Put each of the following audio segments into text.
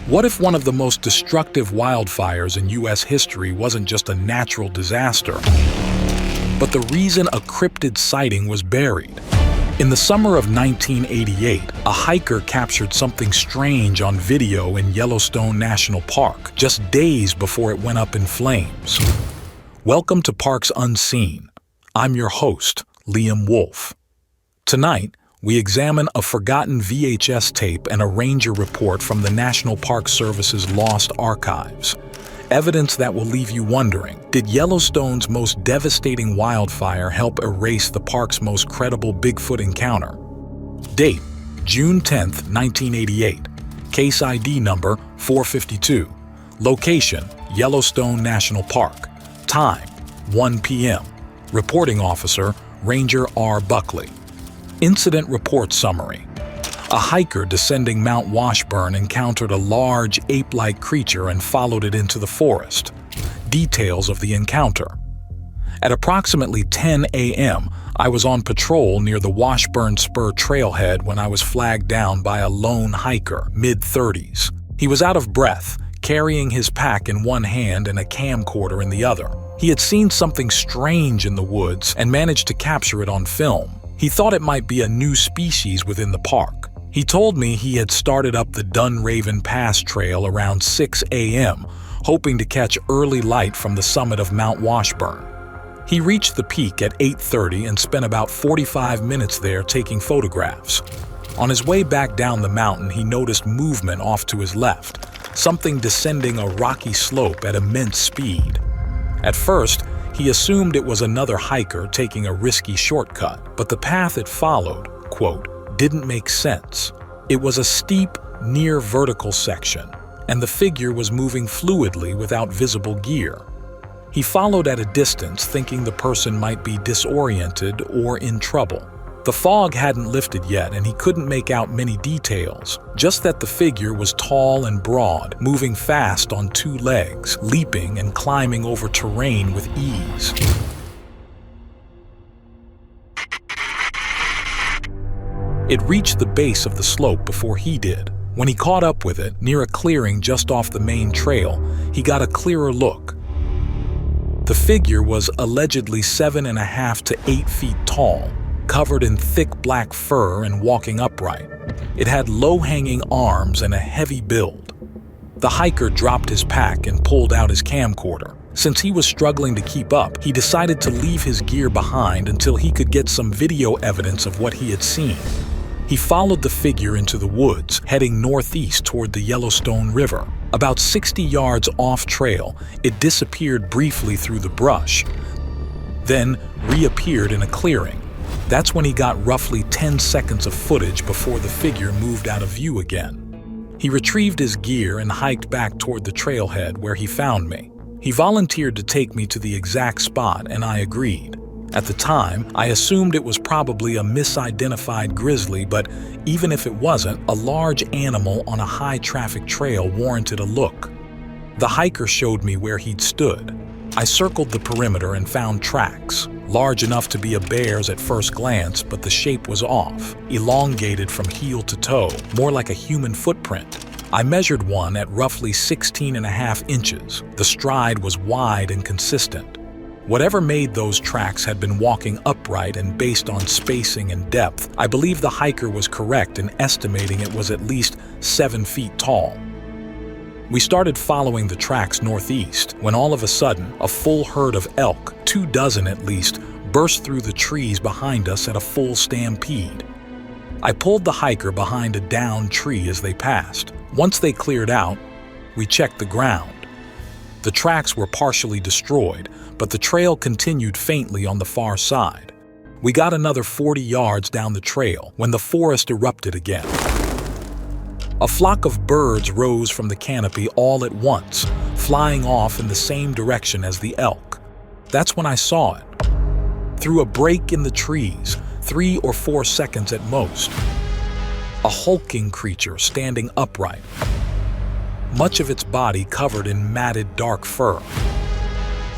What if one of the most destructive wildfires in U.S. history wasn't just a natural disaster, but the reason a cryptid sighting was buried? In the summer of 1988, a hiker captured something strange on video in Yellowstone National Park, just days before it went up in flames. Welcome to Parks Unseen. I'm your host, Liam Wolf. Tonight, we examine a forgotten VHS tape and a ranger report from the National Park Service's lost archives. Evidence that will leave you wondering, did Yellowstone's most devastating wildfire help erase the park's most credible Bigfoot encounter? Date: June 10, 1988. Case ID number 452. Location: Yellowstone National Park. Time: 1 p.m. Reporting officer: Ranger R. Buckley. Incident report summary. A hiker descending Mount Washburn encountered a large ape-like creature and followed it into the forest. Details of the encounter. At approximately 10 a.m., I was on patrol near the Washburn Spur trailhead when I was flagged down by a lone hiker, mid-30s. He was out of breath, carrying his pack in one hand and a camcorder in the other. He had seen something strange in the woods and managed to capture it on film. He thought it might be a new species within the park. He told me he had started up the Dunraven Pass Trail around 6 a.m., hoping to catch early light from the summit of Mount Washburn. He reached the peak at 8:30 and spent about 45 minutes there taking photographs. On his way back down the mountain, he noticed movement off to his left, something descending a rocky slope at immense speed. At first, he assumed it was another hiker taking a risky shortcut, but the path it followed, quote, didn't make sense. It was a steep, near vertical section, and the figure was moving fluidly without visible gear. He followed at a distance, thinking the person might be disoriented or in trouble. The fog hadn't lifted yet, and he couldn't make out many details, just that the figure was tall and broad, moving fast on two legs, leaping and climbing over terrain with ease. It reached the base of the slope before he did. When he caught up with it, near a clearing just off the main trail, he got a clearer look. The figure was allegedly 7.5 to 8 feet tall, covered in thick black fur and walking upright. It had low-hanging arms and a heavy build. The hiker dropped his pack and pulled out his camcorder. Since he was struggling to keep up, he decided to leave his gear behind until he could get some video evidence of what he had seen. He followed the figure into the woods, heading northeast toward the Yellowstone River. About 60 yards off-trail, it disappeared briefly through the brush, then reappeared in a clearing. That's when he got roughly 10 seconds of footage before the figure moved out of view again. He retrieved his gear and hiked back toward the trailhead where he found me. He volunteered to take me to the exact spot, and I agreed. At the time, I assumed it was probably a misidentified grizzly, but even if it wasn't, a large animal on a high-traffic trail warranted a look. The hiker showed me where he'd stood. I circled the perimeter and found tracks, large enough to be a bear's at first glance, but the shape was off, elongated from heel to toe, more like a human footprint. I measured one at roughly 16.5 inches. The stride was wide and consistent. Whatever made those tracks had been walking upright, and based on spacing and depth, I believe the hiker was correct in estimating it was at least 7 feet tall. We started following the tracks northeast when all of a sudden, a full herd of elk, 24 at least, burst through the trees behind us at a full stampede. I pulled the hiker behind a downed tree as they passed. Once they cleared out, we checked the ground. The tracks were partially destroyed, but the trail continued faintly on the far side. We got another 40 yards down the trail when the forest erupted again. A flock of birds rose from the canopy all at once, flying off in the same direction as the elk. That's when I saw it. Through a break in the trees, 3 or 4 seconds at most. A hulking creature standing upright, much of its body covered in matted dark fur.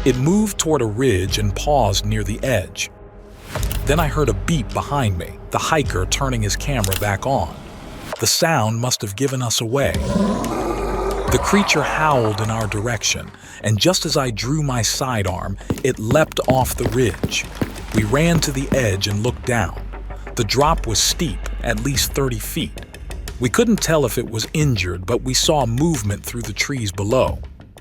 It moved toward a ridge and paused near the edge. Then I heard a beep behind me, the hiker turning his camera back on. The sound must have given us away. The creature howled in our direction, and just as I drew my sidearm, it leapt off the ridge. We ran to the edge and looked down. The drop was steep, at least 30 feet. We couldn't tell if it was injured, but we saw movement through the trees below.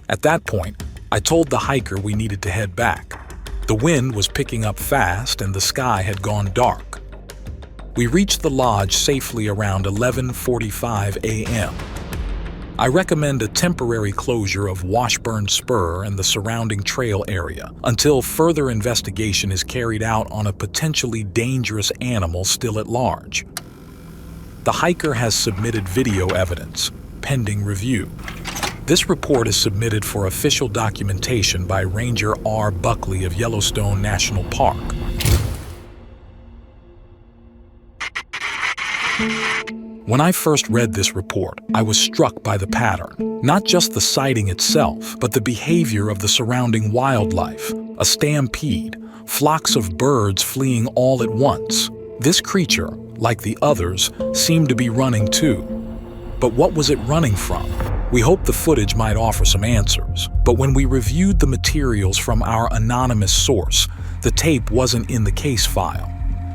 At that point, I told the hiker we needed to head back. The wind was picking up fast and the sky had gone dark. We reached the lodge safely around 11:45 a.m. I recommend a temporary closure of Washburn Spur and the surrounding trail area until further investigation is carried out on a potentially dangerous animal still at large. The hiker has submitted video evidence, pending review. This report is submitted for official documentation by Ranger R. Buckley of Yellowstone National Park. When I first read this report, I was struck by the pattern. Not just the sighting itself, but the behavior of the surrounding wildlife. A stampede, flocks of birds fleeing all at once. This creature, like the others, seemed to be running too. But what was it running from? We hoped the footage might offer some answers. But when we reviewed the materials from our anonymous source, the tape wasn't in the case file.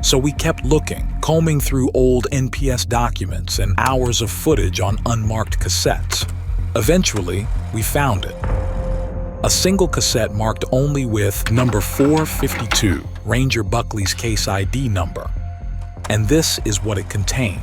So we kept looking, combing through old NPS documents and hours of footage on unmarked cassettes. Eventually, we found it. A single cassette marked only with number 452, Ranger Buckley's case ID number. And this is what it contained.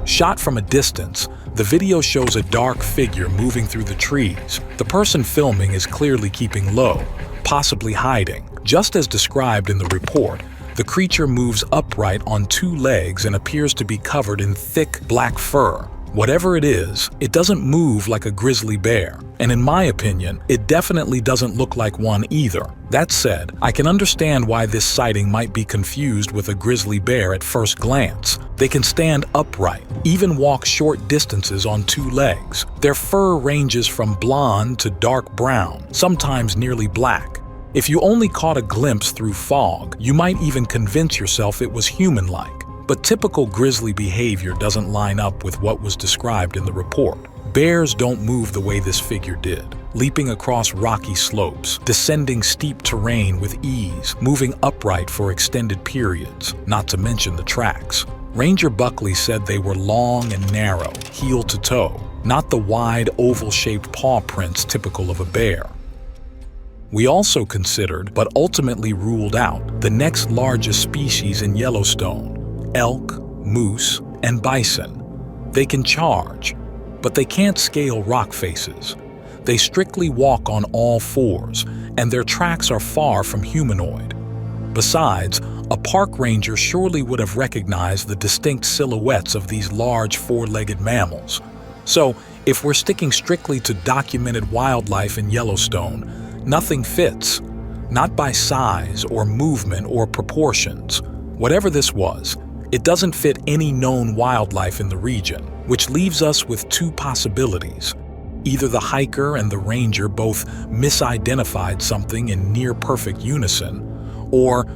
Shot from a distance, the video shows a dark figure moving through the trees. The person filming is clearly keeping low, possibly hiding. Just as described in the report, the creature moves upright on two legs and appears to be covered in thick black fur. Whatever it is, it doesn't move like a grizzly bear, and in my opinion, it definitely doesn't look like one either. That said, I can understand why this sighting might be confused with a grizzly bear at first glance. They can stand upright, even walk short distances on two legs. Their fur ranges from blonde to dark brown, sometimes nearly black. If you only caught a glimpse through fog, you might even convince yourself it was human-like. But typical grizzly behavior doesn't line up with what was described in the report. Bears don't move the way this figure did, leaping across rocky slopes, descending steep terrain with ease, moving upright for extended periods, not to mention the tracks. Ranger Buckley said they were long and narrow, heel to toe, not the wide, oval-shaped paw prints typical of a bear. We also considered, but ultimately ruled out, the next largest species in Yellowstone: elk, moose, and bison. They can charge, but they can't scale rock faces. They strictly walk on all fours, and their tracks are far from humanoid. Besides, a park ranger surely would have recognized the distinct silhouettes of these large four-legged mammals. So, if we're sticking strictly to documented wildlife in Yellowstone, nothing fits. Not by size or movement or proportions. Whatever this was, it doesn't fit any known wildlife in the region, which leaves us with two possibilities. Either the hiker and the ranger both misidentified something in near-perfect unison, or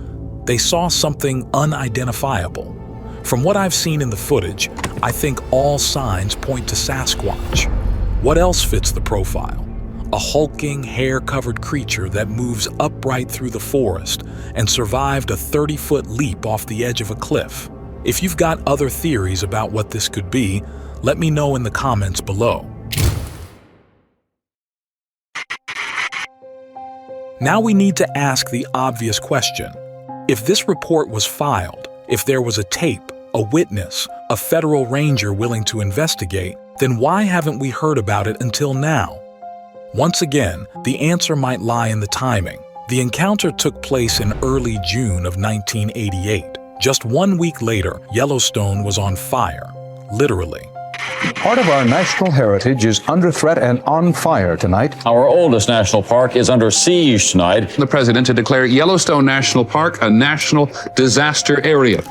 they saw something unidentifiable. From what I've seen in the footage, I think all signs point to Sasquatch. What else fits the profile? A hulking, hair-covered creature that moves upright through the forest and survived a 30-foot leap off the edge of a cliff. If you've got other theories about what this could be, let me know in the comments below. Now we need to ask the obvious question. If this report was filed, if there was a tape, a witness, a federal ranger willing to investigate, then why haven't we heard about it until now? Once again, the answer might lie in the timing. The encounter took place in early June of 1988. Just 1 week later, Yellowstone was on fire, literally. Part of our national heritage is under threat and on fire tonight. Our oldest national park is under siege tonight. The president to declare Yellowstone National Park a national disaster area.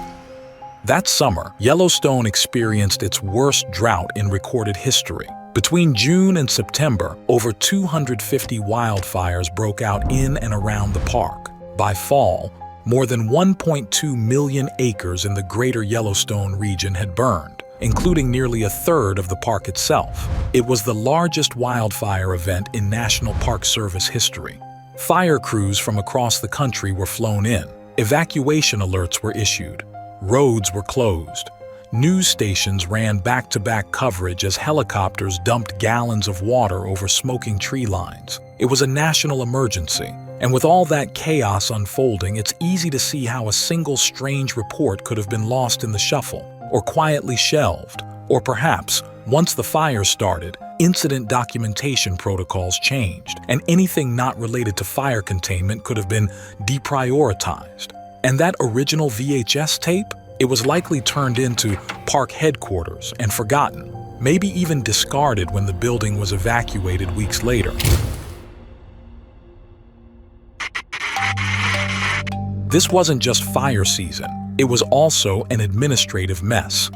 That summer, Yellowstone experienced its worst drought in recorded history. Between June and September, over 250 wildfires broke out in and around the park. By fall, more than 1.2 million acres in the greater Yellowstone region had burned, including nearly a third of the park itself. It was the largest wildfire event in National Park Service history. Fire crews from across the country were flown in. Evacuation alerts were issued. Roads were closed. News stations ran back-to-back coverage as helicopters dumped gallons of water over smoking tree lines. It was a national emergency, and with all that chaos unfolding, it's easy to see how a single strange report could have been lost in the shuffle, or quietly shelved, or perhaps, once the fire started, incident documentation protocols changed, and anything not related to fire containment could have been deprioritized. And that original VHS tape? It was likely turned into park headquarters and forgotten, maybe even discarded when the building was evacuated weeks later. This wasn't just fire season, it was also an administrative mess.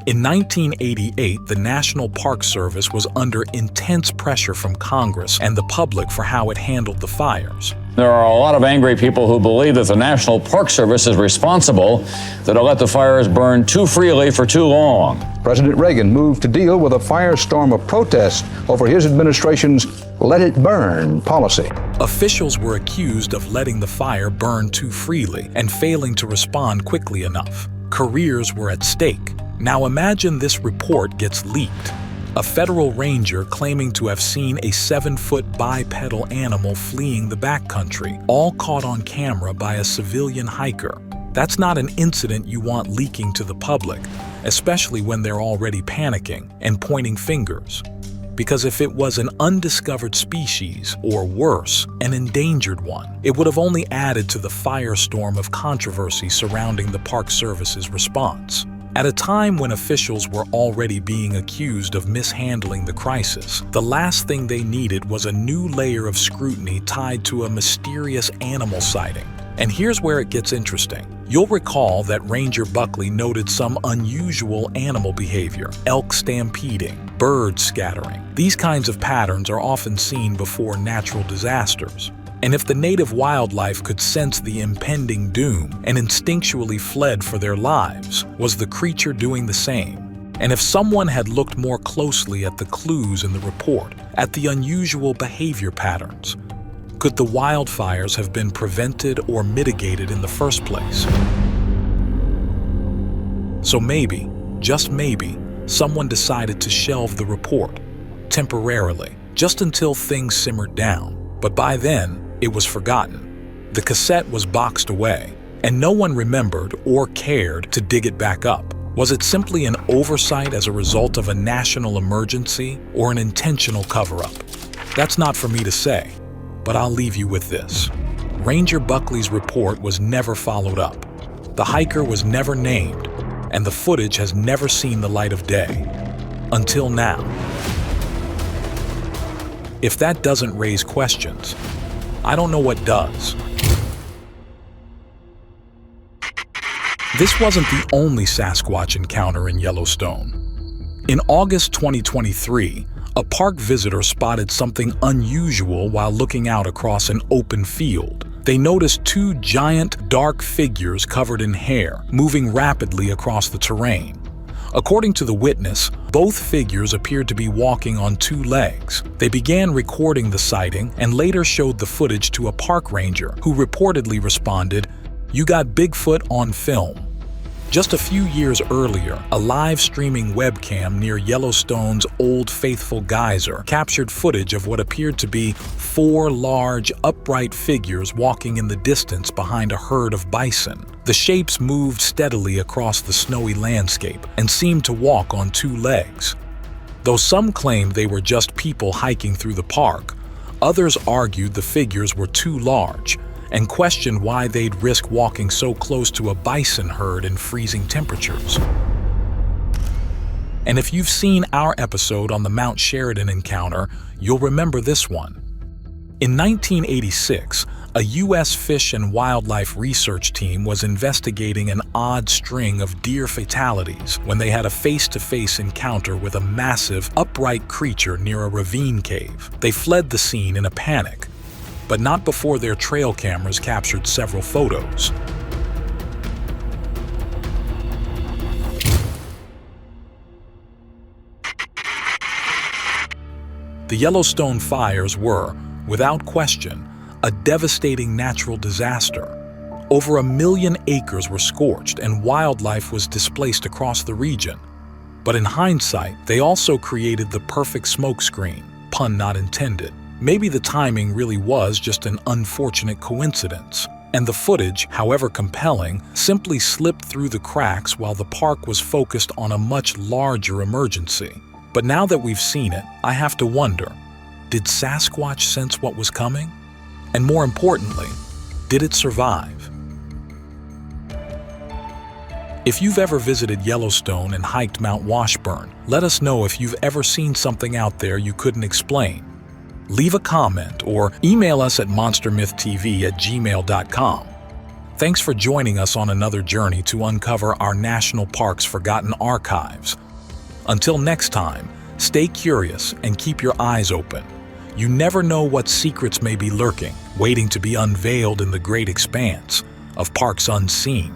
In 1988, the National Park Service was under intense pressure from Congress and the public for how it handled the fires. There are a lot of angry people who believe that the National Park Service is responsible, that it let the fires burn too freely for too long. President Reagan moved to deal with a firestorm of protest over his administration's "let it burn" policy. Officials were accused of letting the fire burn too freely and failing to respond quickly enough. Careers were at stake. Now imagine this report gets leaked. A federal ranger claiming to have seen a 7-foot bipedal animal fleeing the backcountry, all caught on camera by a civilian hiker. That's not an incident you want leaking to the public, especially when they're already panicking and pointing fingers. Because if it was an undiscovered species, or worse, an endangered one, it would have only added to the firestorm of controversy surrounding the Park Service's response. At a time when officials were already being accused of mishandling the crisis, the last thing they needed was a new layer of scrutiny tied to a mysterious animal sighting. And here's where it gets interesting. You'll recall that Ranger Buckley noted some unusual animal behavior: elk stampeding, birds scattering. These kinds of patterns are often seen before natural disasters. And if the native wildlife could sense the impending doom and instinctually fled for their lives, was the creature doing the same? And if someone had looked more closely at the clues in the report, at the unusual behavior patterns, could the wildfires have been prevented or mitigated in the first place? So maybe, just maybe, someone decided to shelve the report, temporarily, just until things simmered down. But by then, it was forgotten. The cassette was boxed away, and no one remembered or cared to dig it back up. Was it simply an oversight as a result of a national emergency or an intentional cover-up? That's not for me to say, but I'll leave you with this. Ranger Buckley's report was never followed up. The hiker was never named, and the footage has never seen the light of day. Until now. If that doesn't raise questions, I don't know what does. This wasn't the only Sasquatch encounter in Yellowstone. In August 2023, a park visitor spotted something unusual while looking out across an open field. They noticed two giant, dark figures covered in hair, moving rapidly across the terrain. According to the witness, both figures appeared to be walking on two legs. They began recording the sighting and later showed the footage to a park ranger who reportedly responded, "You got Bigfoot on film." Just a few years earlier, a live streaming webcam near Yellowstone's Old Faithful Geyser captured footage of what appeared to be 4 large, upright figures walking in the distance behind a herd of bison. The shapes moved steadily across the snowy landscape and seemed to walk on 2 legs. Though some claimed they were just people hiking through the park, others argued the figures were too large and questioned why they'd risk walking so close to a bison herd in freezing temperatures. And if you've seen our episode on the Mount Sheridan encounter, you'll remember this one. In 1986, A U.S. Fish and Wildlife research team was investigating an odd string of deer fatalities when they had a face-to-face encounter with a massive, upright creature near a ravine cave. They fled the scene in a panic, but not before their trail cameras captured several photos. The Yellowstone fires were, without question, a devastating natural disaster. Over 1 million acres were scorched and wildlife was displaced across the region. But in hindsight, they also created the perfect smokescreen, pun not intended. Maybe the timing really was just an unfortunate coincidence, and the footage, however compelling, simply slipped through the cracks while the park was focused on a much larger emergency. But now that we've seen it, I have to wonder, did Sasquatch sense what was coming? And more importantly, did it survive? If you've ever visited Yellowstone and hiked Mount Washburn, let us know if you've ever seen something out there you couldn't explain. Leave a comment or email us at monstermythtv@gmail.com. Thanks for joining us on another journey to uncover our national park's forgotten archives. Until next time, stay curious and keep your eyes open. You never know what secrets may be lurking, waiting to be unveiled in the great expanse of parks unseen.